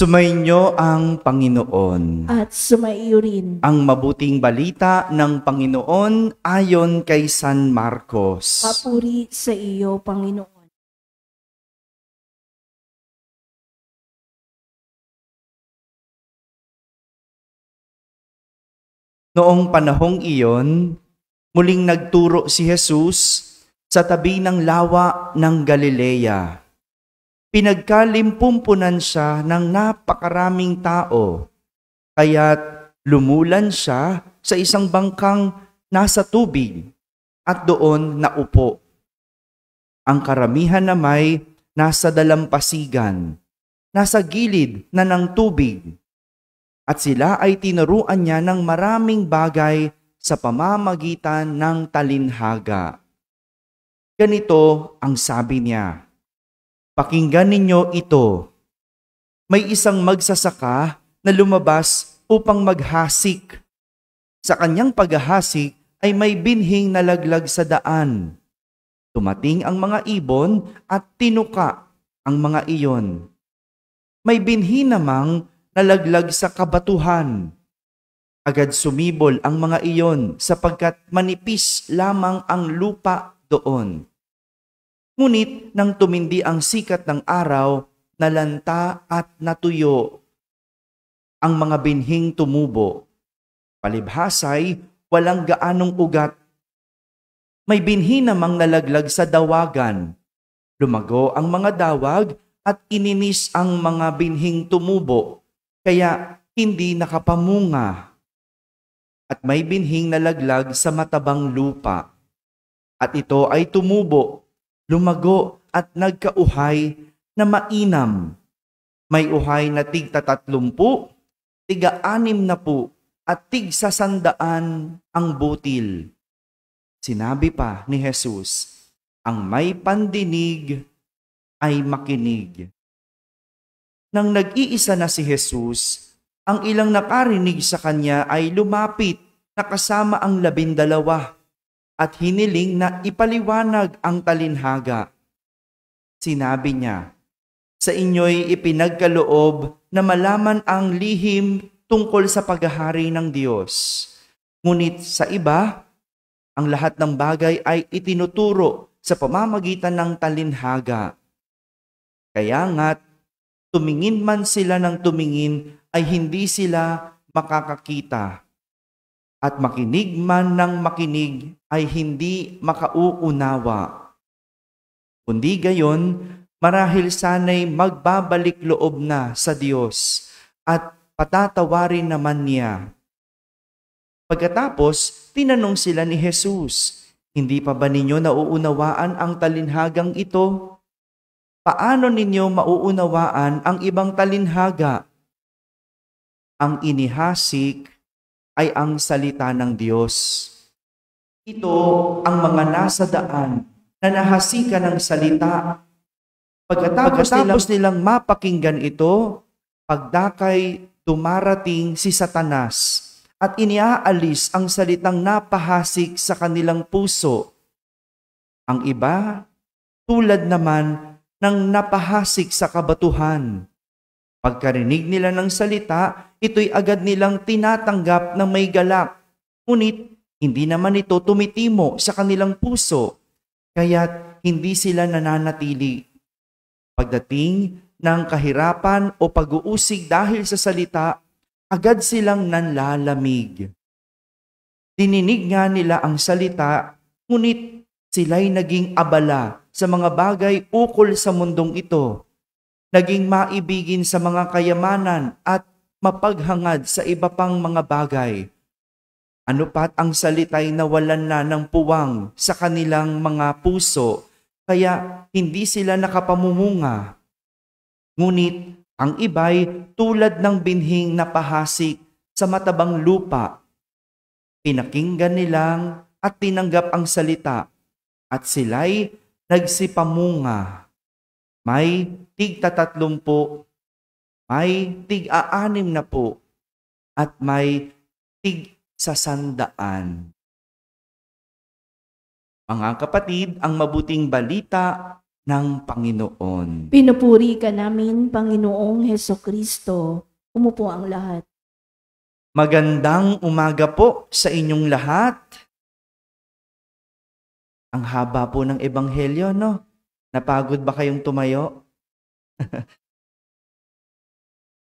Sumainyo ang Panginoon. At sumaiyo rin. Ang mabuting balita ng Panginoon ayon kay San Marcos. Papuri sa iyo, Panginoon. Noong panahong iyon, muling nagturo si Jesus sa tabi ng lawa ng Galilea. Pinagkalimpumpunan siya ng napakaraming tao, kaya't lumulan siya sa isang bangkang nasa tubig at doon naupo. Ang karamihan na may nasa dalampasigan, nasa gilid na ng tubig, at sila ay tinuruan niya ng maraming bagay sa pamamagitan ng talinhaga. Ganito ang sabi niya, "Pakinggan ninyo ito. May isang magsasaka na lumabas upang maghasik. Sa kanyang paghahasik ay may binhing nalaglag sa daan. Tumating ang mga ibon at tinuka ang mga iyon. May binhi namang nalaglag sa kabatuhan. Agad sumibol ang mga iyon sapagkat manipis lamang ang lupa doon. Ngunit nang tumindi ang sikat ng araw, nalanta at natuyo ang mga binhing tumubo. Palibhasay, walang gaanong ugat. May binhi namang nalaglag sa dawagan. Lumago ang mga dawag at ininis ang mga binhing tumubo, kaya hindi nakapamunga. At may binhing nalaglag sa matabang lupa. At ito ay tumubo, lumago at nagkauhay na mainam. May uhay na tig-30, tig-60 at tig-100 ang butil." Sinabi pa ni Jesus, "Ang may pandinig ay makinig." Nang nag-iisa na si Jesus, ang ilang nakarinig sa kanya ay lumapit na kasama ang 12 at hiniling na ipaliwanag ang talinhaga. Sinabi niya, "Sa inyo'y ipinagkaloob na malaman ang lihim tungkol sa paghahari ng Diyos. Ngunit sa iba, ang lahat ng bagay ay itinuturo sa pamamagitan ng talinhaga. Kaya nga't tumingin man sila ng tumingin ay hindi sila makakakita. At makinig man ng makinig ay hindi makauunawa. Kundi gayon, marahil sana'y magbabalik loob na sa Diyos at patatawarin naman niya." Pagkatapos, tinanong sila ni Jesus, "Hindi pa ba ninyo nauunawaan ang talinhagang ito? Paano ninyo mauunawaan ang ibang talinhaga? Ang inihasik ay ang salita ng Diyos. Ito ang mga nasa daan na nahasikan ng salita. Pagkatapos nilang mapakinggan ito, pagdakay dumarating si Satanas at iniaalis ang salitang napahasik sa kanilang puso. Ang iba, tulad naman ng napahasik sa kabatuhan. Pagkarinig nila ng salita, ito'y agad nilang tinatanggap na may galak. Ngunit hindi naman ito tumitimo sa kanilang puso, kaya't hindi sila nananatili. Pagdating ng kahirapan o pag-uusig dahil sa salita, agad silang nanlalamig. Dininig nga nila ang salita, ngunit sila'y naging abala sa mga bagay ukol sa mundong ito. Naging maibigin sa mga kayamanan at mapaghangad sa iba pang mga bagay. Ano pat ang salita'y nawalan na ng puwang sa kanilang mga puso, kaya hindi sila nakapamumunga. Ngunit ang iba'y tulad ng binhing napahasik sa matabang lupa. Pinakinggan nilang at tinanggap ang salita, at sila'y nagsipamunga. May tig-30, may tig-60, at may tig-100. Mga kapatid, ang mabuting balita ng Panginoon. Pinupuri ka namin, Panginoong Hesukristo. Umupo ang lahat. Magandang umaga po sa inyong lahat. Ang haba po ng ebanghelyo, no? Napagod ba kayong tumayo?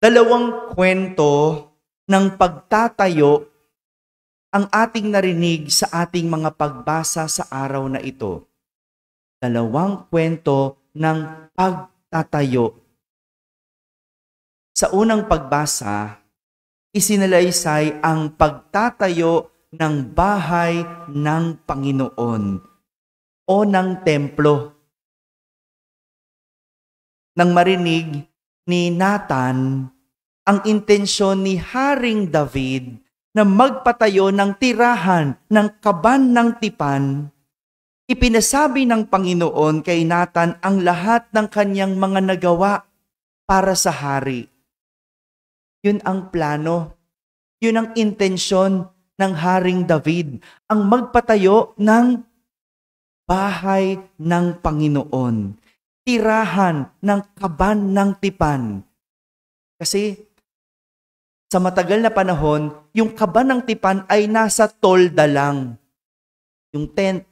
Dalawang kwento ng pagtatayo ang ating narinig sa ating mga pagbasa sa araw na ito. Dalawang kwento ng pagtatayo. Sa unang pagbasa, isinalaysay ang pagtatayo ng bahay ng Panginoon o ng templo. Nang marinig ni Nathan ang intensyon ni Haring David na magpatayo ng tirahan ng kaban ng tipan, ipinasabi ng Panginoon kay Nathan ang lahat ng kanyang mga nagawa para sa hari. Yun ang plano, yun ang intensyon ng Haring David, ang magpatayo ng bahay ng Panginoon, tirahan ng kaban ng tipan. Kasi sa matagal na panahon, yung kaban ng tipan ay nasa tolda lang. Yung tent,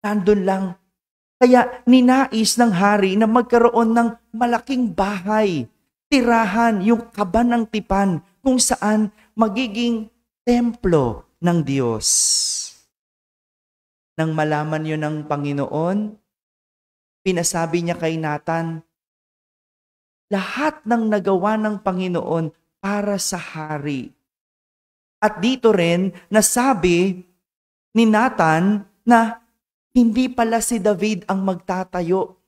nandun lang. Kaya ninais ng hari na magkaroon ng malaking bahay, tirahan, yung kaban ng tipan, kung saan magiging templo ng Diyos. Nang malaman yun ng Panginoon, pinasabi niya kay Nathan, lahat ng nagawa ng Panginoon para sa hari. At dito rin, nasabi ni Nathan na hindi pala si David ang magtatayo.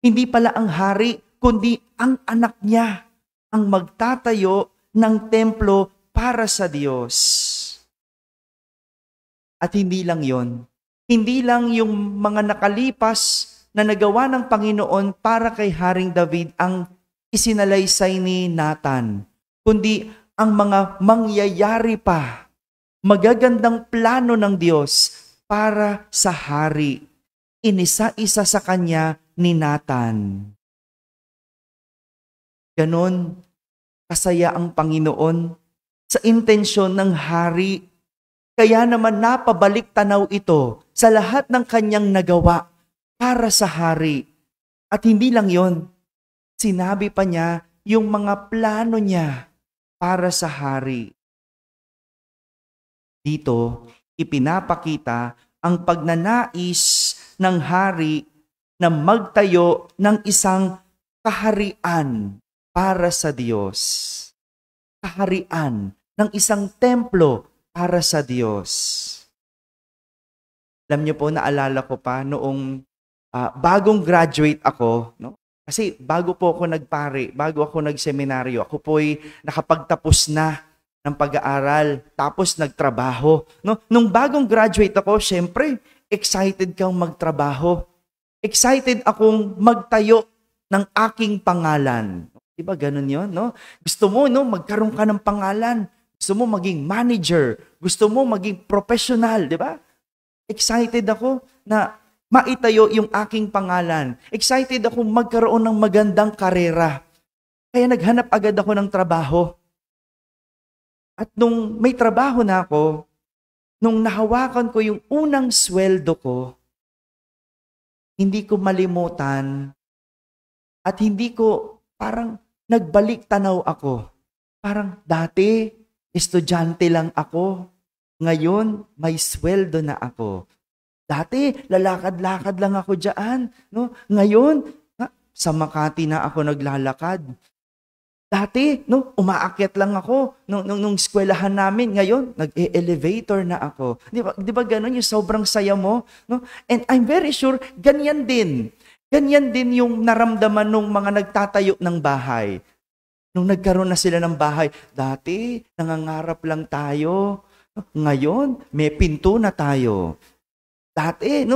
Hindi pala ang hari, kundi ang anak niya ang magtatayo ng templo para sa Diyos. At hindi lang yon. Hindi lang yung mga nakalipas na nagawa ng Panginoon para kay Haring David ang isinalaysay ni Nathan, kundi ang mga mangyayari pa, magagandang plano ng Diyos para sa hari. Inisa-isa sa kanya ni Nathan. Ganon, kasaya ang Panginoon sa intensyon ng hari. Kaya naman napabalik tanaw ito sa lahat ng kanyang nagawa para sa hari. At hindi lang yon, sinabi pa niya yung mga plano niya para sa hari. Dito, ipinapakita ang pagnanais ng hari na magtayo ng isang kaharian para sa Diyos. Kaharian ng isang templo para sa Diyos. Alam niyo po, naalala ko pa noong bagong graduate ako, no? Kasi bago po ako nagpare, bago ako nagseminaryo, ako po'y nakapagtapos na ng pag-aaral, tapos nagtrabaho. No? Nung bagong graduate ako, syempre, excited kang magtrabaho. Excited akong magtayo ng aking pangalan. Diba ganun yun? No? Gusto mo, no, magkaroon ka ng pangalan. Gusto mo maging manager. Gusto mo maging professional, di ba? Excited ako na maitayo yung aking pangalan. Excited ako magkaroon ng magandang karera. Kaya naghanap agad ako ng trabaho. At nung may trabaho na ako, nung nahawakan ko yung unang sweldo ko, hindi ko malimutan at hindi ko parang nagbalik tanaw ako. Parang dati, estudyante lang ako. Ngayon, may sweldo na ako. Dati, lalakad-lakad lang ako dyan. No? Ngayon, sa Makati na ako naglalakad. Dati, no, umaakyat lang ako nung eskwelahan namin. Ngayon, nag-elevator na ako. Di ba ganun yung sobrang saya mo? No? And I'm very sure, ganyan din. Ganyan din yung naramdaman ng mga nagtatayo ng bahay. Nung nagkaroon na sila ng bahay, dati, nangangarap lang tayo. Ngayon, may pinto na tayo. Dati,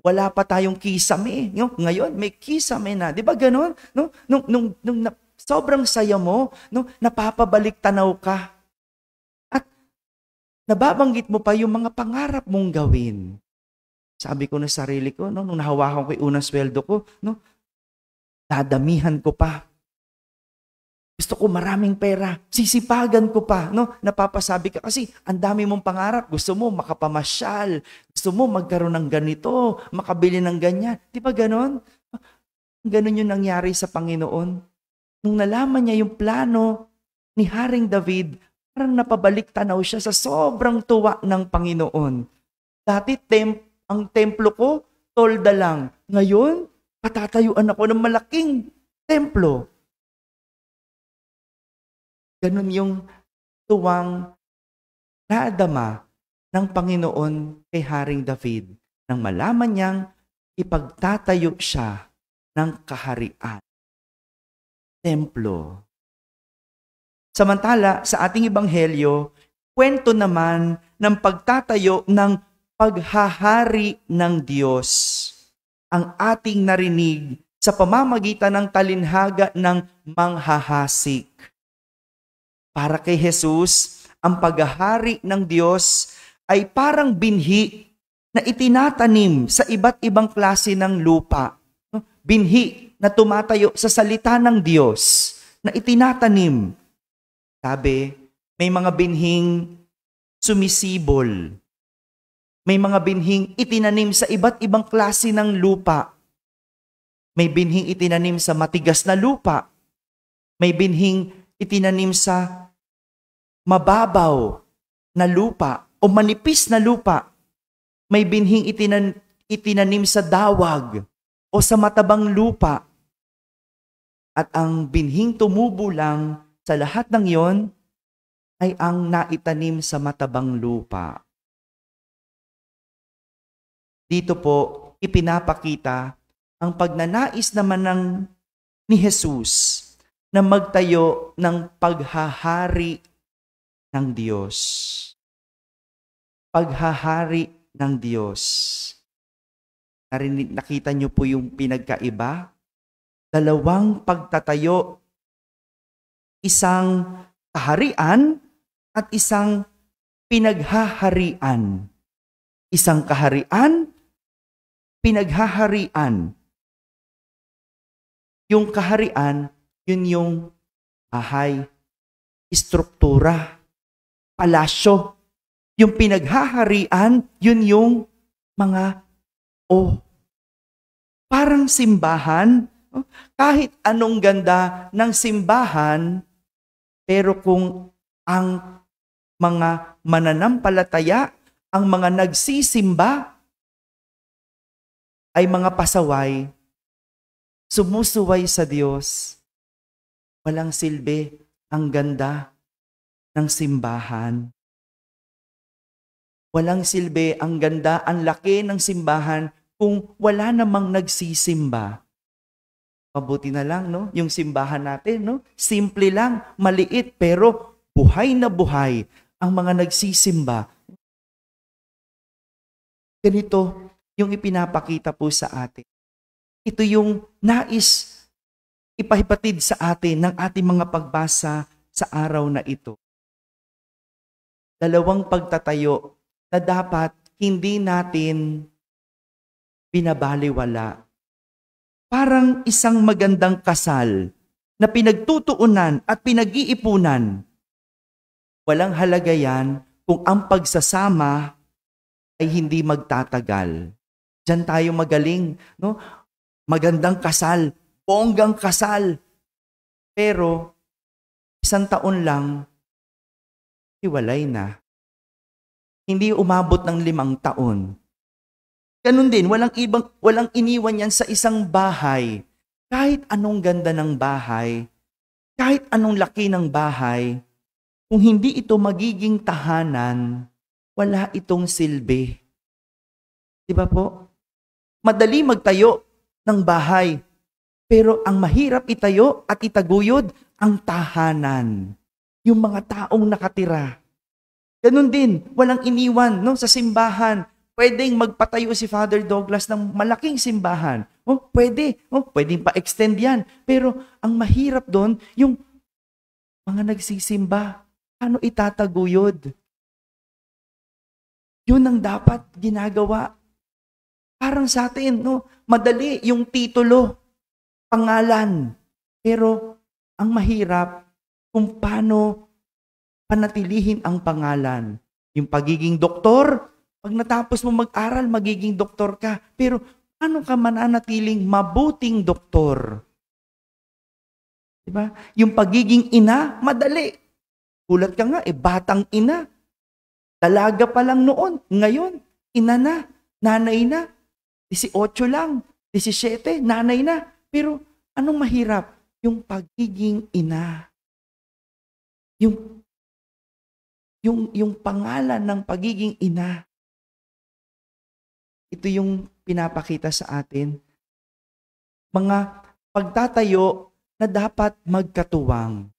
wala pa tayong kisame. Ngayon, may kisame na. Di ba ganon? Sobrang saya mo, napapabalik tanaw ka. At nababanggit mo pa yung mga pangarap mong gawin. Sabi ko na sarili ko, no, nung nahawakan ko yung unang sweldo ko, no, dadamihan ko pa. Gusto ko maraming pera, sisipagan ko pa, no? Napapasabi ka kasi ang dami mong pangarap, gusto mo makapamasyal, gusto mo magkaroon ng ganito, makabili ng ganyan. Di ba ganon? Ganon yung nangyari sa Panginoon. Nung nalaman niya yung plano ni Haring David, parang napabalik tanaw siya sa sobrang tuwa ng Panginoon. Dati ang templo ko, tolda lang. Ngayon, patatayuan ako ng malaking templo. Ganun yung tuwang naadama ng Panginoon kay Haring David nang malaman niyang ipagtatayo siya ng kaharian, templo. Samantala, sa ating ebanghelyo, kwento naman ng pagtatayo ng paghahari ng Diyos ang ating narinig sa pamamagitan ng talinhaga ng manghahasik. Para kay Jesus, ang paghahari ng Diyos ay parang binhi na itinatanim sa iba't ibang klase ng lupa. Binhi na tumatayo sa salita ng Diyos na itinatanim. Sabi, may mga binhing sumisibol. May mga binhing itinanim sa iba't ibang klase ng lupa. May binhing itinanim sa matigas na lupa. May binhing itinanim sa mababaw na lupa o manipis na lupa. May binhing itinanim sa dawag o sa matabang lupa. At ang binhing tumubo lang sa lahat ng yon ay ang naitanim sa matabang lupa. Dito po ipinapakita ang pagnanais naman ni Jesus na magtayo ng paghahari ng Diyos. Paghahari ng Diyos. Nakita niyo po yung pinagkaiba? Dalawang pagtatayo. Isang kaharian at isang pinaghaharian. Isang kaharian, pinaghaharian. Yung kaharian, yun yung bahay, istruktura, palasyo. Yung pinaghaharian, yun yung mga parang simbahan. Kahit anong ganda ng simbahan, pero kung ang mga mananampalataya, ang mga nagsisimba, ay mga pasaway, sumusuway sa Diyos, walang silbi ang ganda ng simbahan. Walang silbi ang ganda, ang laki ng simbahan kung wala namang nagsisimba. Mabuti na lang, no? Yung simbahan natin, no? Simple lang, maliit, pero buhay na buhay ang mga nagsisimba. Ganito yung ipinapakita po sa atin. Ito yung nais ipahibatid sa atin ng ating mga pagbasa sa araw na ito. Dalawang pagtatayo na dapat hindi natin binabaliwala. Parang isang magandang kasal na pinagtutuunan at pinag-iipunan. Walang halaga yan kung ang pagsasama ay hindi magtatagal. Diyan tayo magaling, no? Magandang kasal, bonggang kasal. Pero, 1 taon lang, hiwalay na. Hindi umabot ng 5 taon. Ganun din, walang iniwan yan sa isang bahay. Kahit anong ganda ng bahay, kahit anong laki ng bahay, kung hindi ito magiging tahanan, wala itong silbi. Di ba po? Madali magtayo ng bahay, pero ang mahirap itayo at itaguyod ang tahanan. Yung mga taong nakatira. Ganun din, walang iniwan, no, sa simbahan. Pwedeng magpatayo si Father Douglas ng malaking simbahan. Pwedeng pa-extend yan. Pero ang mahirap doon, yung mga nagsisimba, ano itataguyod? Yun ang dapat ginagawa Parang sa atin, no, madali yung titulo, pangalan. Pero ang mahirap kung paano panatilihin ang pangalan. Yung pagiging doktor, pag natapos mo mag-aral, magiging doktor ka. Pero paano ka mananatiling mabuting doktor? Diba? Yung pagiging ina, madali. Kulat ka nga, batang ina. Dalaga pa lang noon. Ngayon, ina na, nanay na. 18 lang, 17, nanay na. Pero anong mahirap? Yung pagiging ina. Yung pangalan ng pagiging ina. Ito yung pinapakita sa atin. Mga pagtatayo na dapat magkatuwang.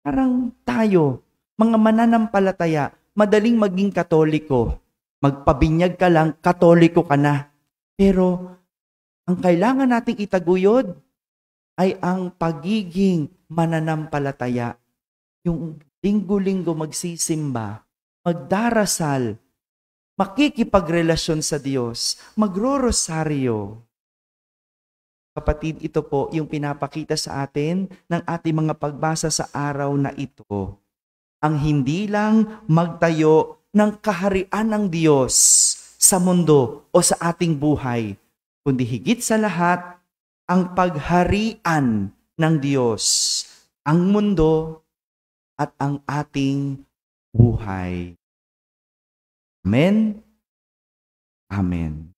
Parang tayo, mga mananampalataya, madaling maging Katoliko. Magpabinyag ka lang, Katoliko ka na. Pero ang kailangan nating itaguyod ay ang pagiging mananampalataya. Yung linggo-linggo magsisimba, magdarasal, makikipagrelasyon sa Diyos, magro-rosaryo. Kapatid, ito po yung pinapakita sa atin ng ating mga pagbasa sa araw na ito. Ang hindi lang magtayo ng kaharian ng Diyos sa mundo o sa ating buhay, kundi higit sa lahat, ang pagharian ng Diyos, ang mundo at ang ating buhay. Amen? Amen.